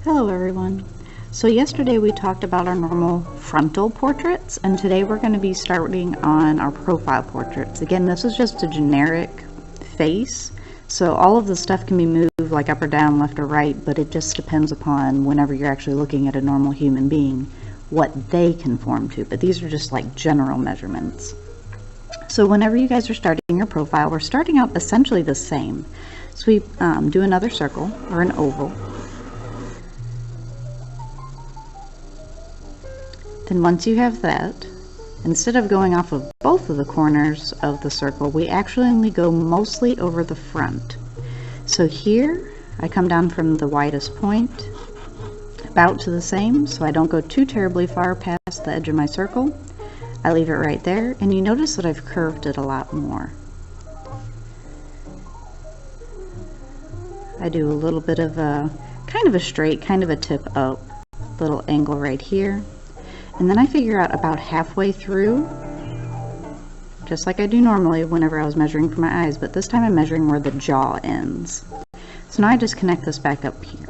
Hello everyone. So yesterday we talked about our normal frontal portraits, and today we're going to be starting on our profile portraits. Again, this is just a generic face, so all of the stuff can be moved like up or down, left or right, but it just depends upon whenever you're actually looking at a normal human being, what they conform to. But these are just like general measurements. So whenever you guys are starting your profile, we're starting out essentially the same. So we do another circle or an oval. Then once you have that, instead of going off of both of the corners of the circle, we actually only go mostly over the front. So here, I come down from the widest point, about to the same, so I don't go too terribly far past the edge of my circle. I leave it right there, and you notice that I've curved it a lot more. I do a little bit of a, kind of a straight, kind of a tip up, little angle right here. And then I figure out about halfway through, just like I do normally whenever I was measuring for my eyes, but this time I'm measuring where the jaw ends. So now I just connect this back up here.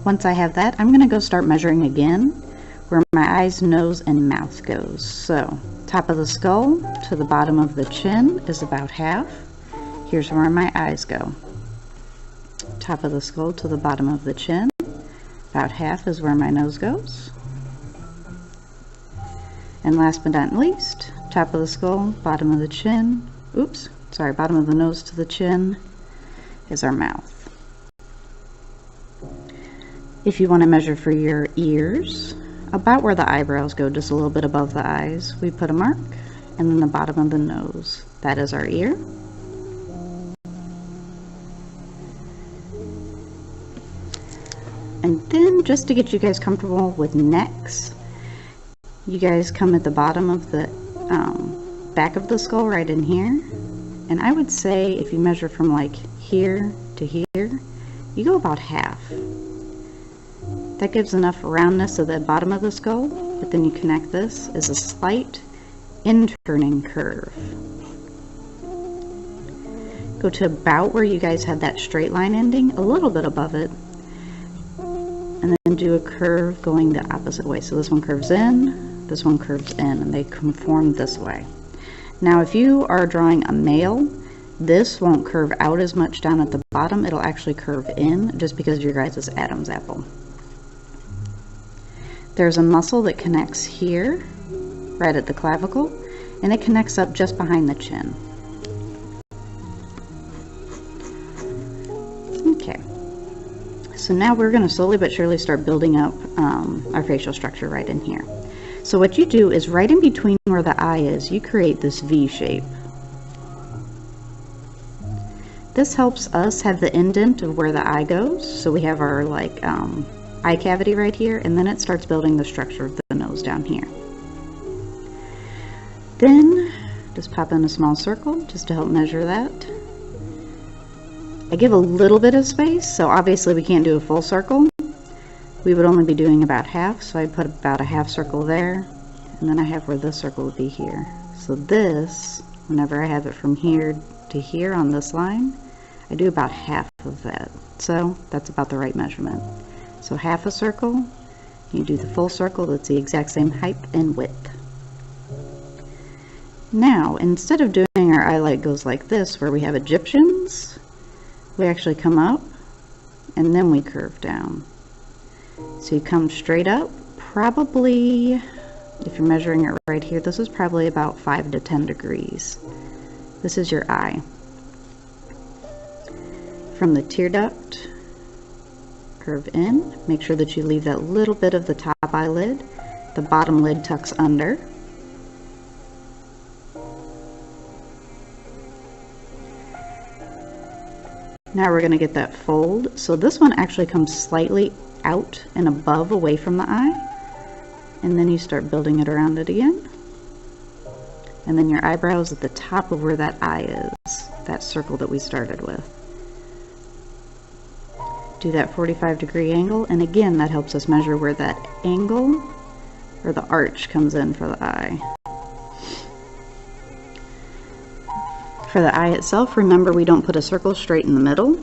Once I have that, I'm going to go start measuring again where my eyes, nose, and mouth goes. So top of the skull to the bottom of the chin is about half. Here's where my eyes go. Top of the skull to the bottom of the chin, about half is where my nose goes. And last but not least, top of the skull, bottom of the chin, bottom of the nose to the chin is our mouth. If you want to measure for your ears, about where the eyebrows go, just a little bit above the eyes, we put a mark, and then the bottom of the nose, that is our ear. And then, just to get you guys comfortable with necks, you guys come at the bottom of the back of the skull right in here. And I would say if you measure from like here to here, you go about half. That gives enough roundness to the bottom of the skull, but then you connect this as a slight in-turning curve. Go to about where you guys had that straight line ending, a little bit above it, and then do a curve going the opposite way. So this one curves in, this one curves in, and they conform this way. Now if you are drawing a male, this won't curve out as much down at the bottom, it'll actually curve in just because of your guys' Adam's apple. There's a muscle that connects here, right at the clavicle, and it connects up just behind the chin. Okay. So now we're going to slowly but surely start building up our facial structure right in here. So what you do is right in between where the eye is, you create this V shape. This helps us have the indent of where the eye goes. So we have our eye cavity right here, and then it starts building the structure of the nose down here. Then just pop in a small circle just to help measure that. I give a little bit of space, so obviously we can't do a full circle. We would only be doing about half, so I put about a half circle there, and then I have where this circle would be here. So this, whenever I have it from here to here on this line, I do about half of that. So that's about the right measurement. So half a circle, you do the full circle, that's the exact same height and width. Now, instead of doing our eyelight goes like this, where we have Egyptians, we actually come up and then we curve down. So you come straight up, probably, if you're measuring it right here, this is probably about 5 to 10 degrees. This is your eye. From the tear duct, curve in, make sure that you leave that little bit of the top eyelid. The bottom lid tucks under. Now we're going to get that fold. So this one actually comes slightly out and above away from the eye, and then you start building it around it again. And then your eyebrows at the top of where that eye is, that circle that we started with. Do that 45-degree angle, and again that helps us measure where that angle or the arch comes in for the eye. For the eye itself, remember we don't put a circle straight in the middle.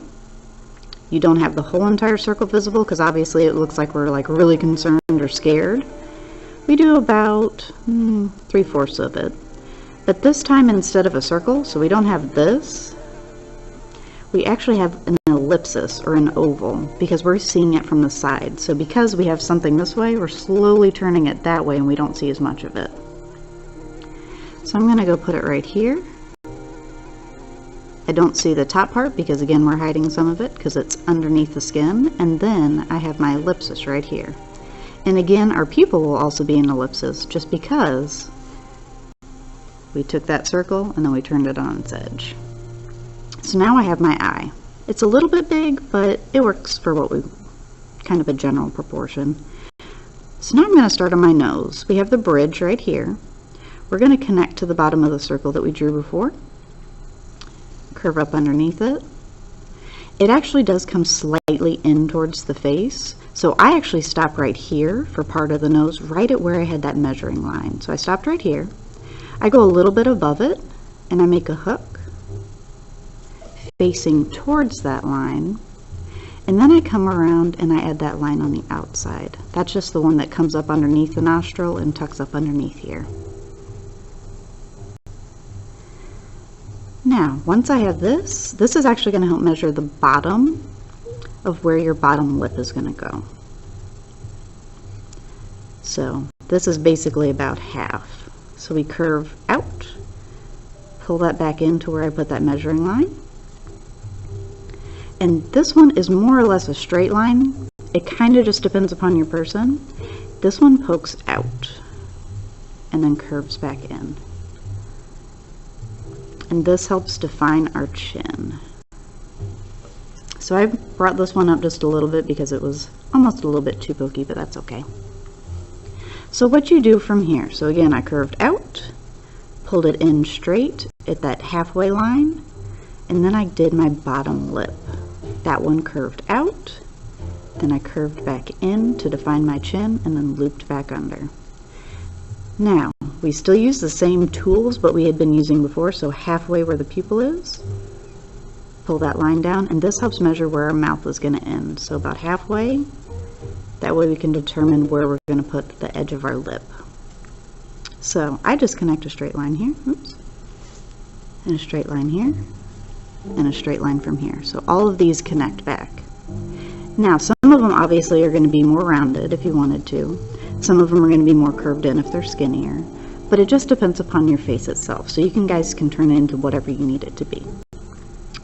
You don't have the whole entire circle visible because obviously it looks like we're like really concerned or scared. We do about 3/4 of it. But this time, instead of a circle, so we don't have this, we actually have an ellipsis or an oval because we're seeing it from the side. So because we have something this way, we're slowly turning it that way and we don't see as much of it. So I'm going to go put it right here. I don't see the top part because again we're hiding some of it because it's underneath the skin, and then I have my ellipsis right here. And again our pupil will also be an ellipsis just because we took that circle and then we turned it on its edge. So now I have my eye. It's a little bit big, but it works for what we, kind of a general proportion. So now I'm going to start on my nose. We have the bridge right here. We're going to connect to the bottom of the circle that we drew before. Curve up underneath it. It actually does come slightly in towards the face. So I actually stop right here for part of the nose, right at where I had that measuring line. So I stopped right here. I go a little bit above it and I make a hook facing towards that line, and then I come around and I add that line on the outside. That's just the one that comes up underneath the nostril and tucks up underneath here. Now, once I have this is actually going to help measure the bottom of where your bottom lip is going to go. So this is basically about half. So we curve out, pull that back into where I put that measuring line. And this one is more or less a straight line. It kind of just depends upon your person. This one pokes out and then curves back in. And this helps define our chin. So I brought this one up just a little bit because it was almost a little bit too pokey, but that's okay. So what you do from here, so again I curved out, pulled it in straight at that halfway line, and then I did my bottom lip. That one curved out, then I curved back in to define my chin, and then looped back under. Now, we still use the same tools but we had been using before, so halfway where the pupil is, pull that line down, and this helps measure where our mouth is going to end. So about halfway, that way we can determine where we're going to put the edge of our lip. So I just connect a straight line here, oops, and a straight line here, and a straight line from here. So all of these connect back. Now some of them obviously are going to be more rounded if you wanted to. Some of them are going to be more curved in if they're skinnier. But it just depends upon your face itself. So you guys can turn it into whatever you need it to be.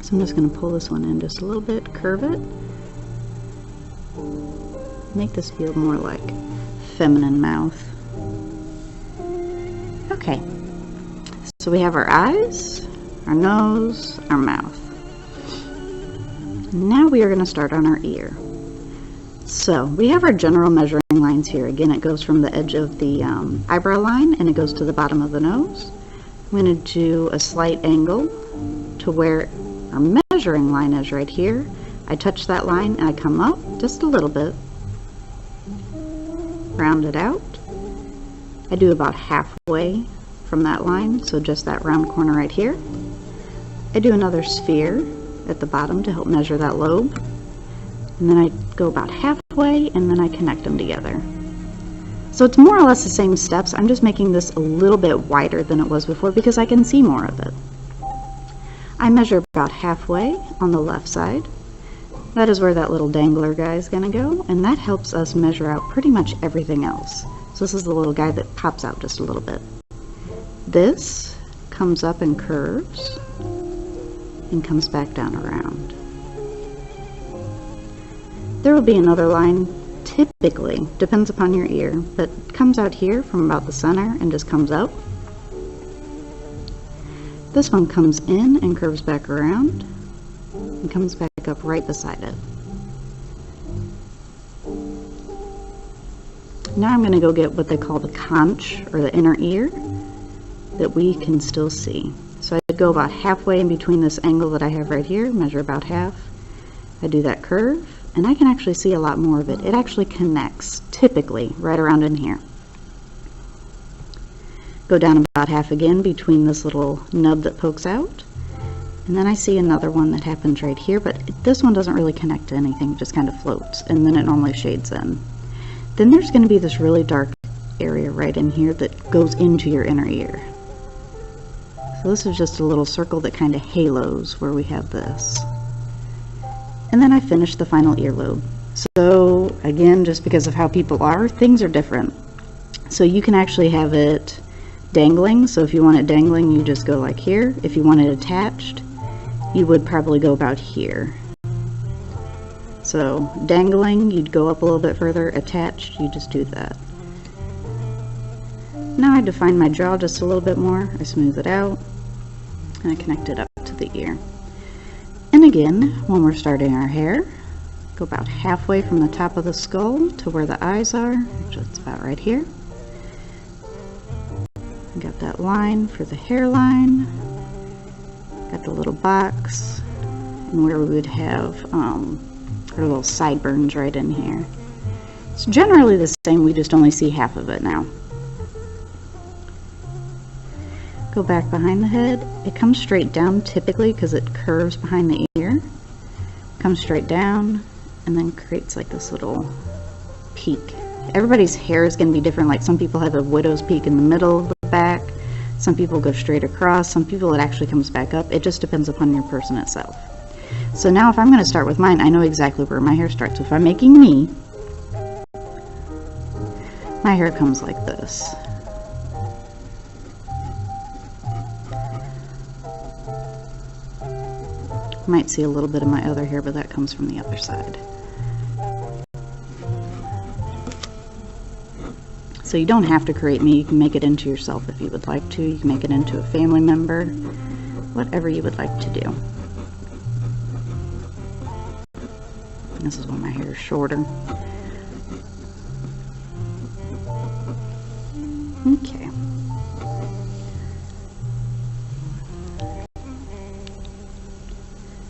So I'm just going to pull this one in just a little bit, curve it. Make this feel more like feminine mouth. Okay. So we have our eyes, our nose, our mouth. Now we are going to start on our ear. So we have our general measuring lines here. Again, it goes from the edge of the eyebrow line and it goes to the bottom of the nose. I'm going to do a slight angle to where our measuring line is right here. I touch that line and I come up just a little bit, round it out. I do about halfway from that line, so just that round corner right here. I do another sphere at the bottom to help measure that lobe, and then I go about halfway and then I connect them together. So it's more or less the same steps. I'm just making this a little bit wider than it was before because I can see more of it. I measure about halfway on the left side. That is where that little dangler guy is going to go, and that helps us measure out pretty much everything else. So this is the little guy that pops out just a little bit. This comes up and curves and comes back down around. There will be another line, typically, depends upon your ear, that comes out here from about the center and just comes out. This one comes in and curves back around and comes back up right beside it. Now I'm going to go get what they call the conch, or the inner ear, that we can still see. So I go about halfway in between this angle that I have right here, measure about half. I do that curve, and I can actually see a lot more of it. It actually connects, typically, right around in here. Go down about half again between this little nub that pokes out, And then I see another one that happens right here, but this one doesn't really connect to anything, it just kind of floats, and then it normally shades in. Then there's going to be this really dark area right in here that goes into your inner ear. So this is just a little circle that kind of halos where we have this. And then I finish the final earlobe. So again, just because of how people are, things are different. So you can actually have it dangling. So if you want it dangling, you just go like here. If you want it attached, you would probably go about here. So dangling, you'd go up a little bit further. Attached, you just do that. Now I define my jaw just a little bit more. I smooth it out and I connect it up to the ear. And again, when we're starting our hair, go about halfway from the top of the skull to where the eyes are, which is about right here. Got that line for the hairline. Got the little box, and where we would have our little sideburns right in here. It's generally the same, we just only see half of it now. Go back behind the head. It comes straight down typically because it curves behind the ear. Comes straight down and then creates like this little peak. Everybody's hair is going to be different. Like some people have a widow's peak in the middle of the back. Some people go straight across. Some people it actually comes back up. It just depends upon your person itself. So now if I'm going to start with mine, I know exactly where my hair starts. So if I'm making me, my hair comes like this. You might see a little bit of my other hair, but that comes from the other side. So you don't have to create me, you can make it into yourself if you would like to. You can make it into a family member, whatever you would like to do. This is when my hair is shorter. Okay.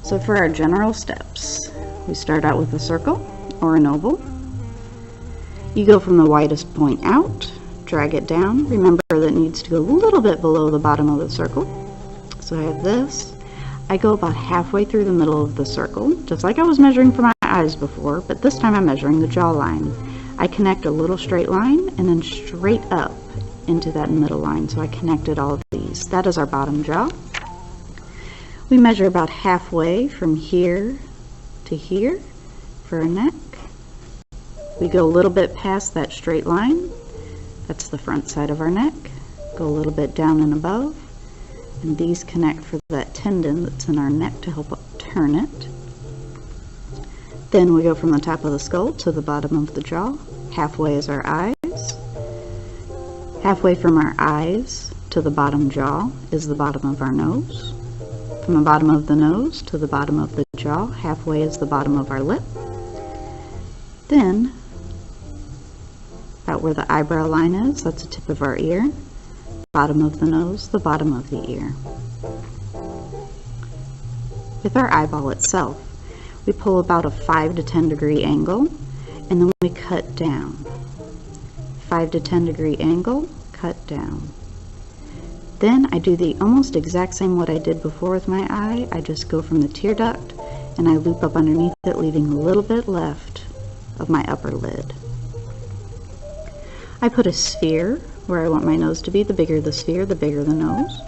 So for our general steps, we start out with a circle or an oval. You go from the widest point out, drag it down. Remember that it needs to go a little bit below the bottom of the circle. So I have this. I go about halfway through the middle of the circle, just like I was measuring for my eyes before, but this time I'm measuring the jawline. I connect a little straight line and then straight up into that middle line. So I connected all of these. That is our bottom jaw. We measure about halfway from here to here for our neck. We go a little bit past that straight line. That's the front side of our neck. Go a little bit down and above. And these connect for that tendon that's in our neck to help turn it. Then we go from the top of the skull to the bottom of the jaw. Halfway is our eyes. Halfway from our eyes to the bottom jaw is the bottom of our nose. From the bottom of the nose to the bottom of the jaw, halfway is the bottom of our lip. Then, about where the eyebrow line is, that's the tip of our ear. Bottom of the nose, the bottom of the ear. With our eyeball itself, we pull about a 5 to 10 degree angle, and then we cut down. 5 to 10 degree angle, cut down. Then I do the almost exact same what I did before with my eye. I just go from the tear duct and I loop up underneath it, leaving a little bit left of my upper lid. I put a sphere where I want my nose to be. The bigger the sphere, the bigger the nose.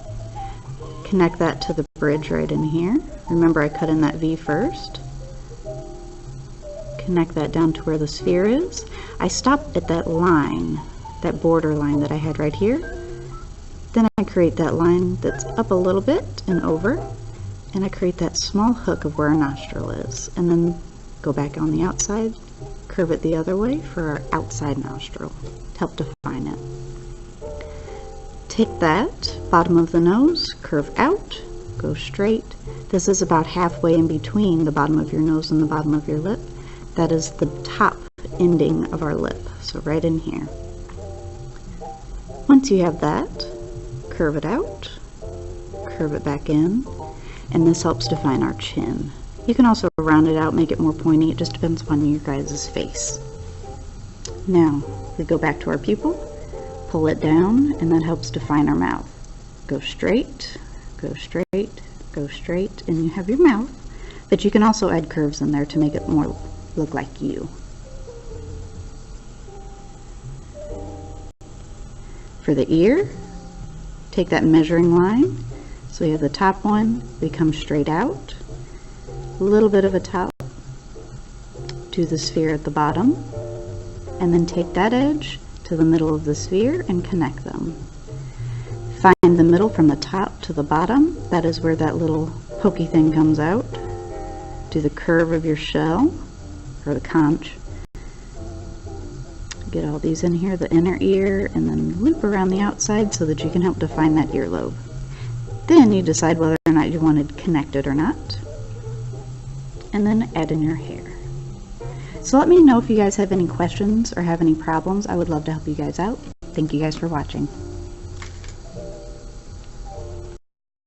Connect that to the bridge right in here. Remember I cut in that V first. Connect that down to where the sphere is. I stop at that line, that border line that I had right here. Then I create that line that's up a little bit and over, and I create that small hook of where our nostril is, and then go back on the outside, curve it the other way for our outside nostril to help define it. Take that bottom of the nose, curve out, go straight. This is about halfway in between the bottom of your nose and the bottom of your lip. That is the top ending of our lip, so right in here. Once you have that, curve it out, curve it back in, and this helps define our chin. You can also round it out, make it more pointy. It just depends upon your guys' face. Now, we go back to our pupil, pull it down, and that helps define our mouth. Go straight, go straight, and you have your mouth, but you can also add curves in there to make it more look like you. For the ear, take that measuring line, so you have the top one, we come straight out, a little bit of a top, do the sphere at the bottom, and then take that edge to the middle of the sphere and connect them. Find the middle from the top to the bottom, that is where that little pokey thing comes out. Do the curve of your shell, or the conch. Get all these in here, the inner ear, and then loop around the outside so that you can help define that earlobe. Then you decide whether or not you want it connected or not, and then add in your hair. So let me know if you guys have any questions or have any problems. I would love to help you guys out. Thank you guys for watching.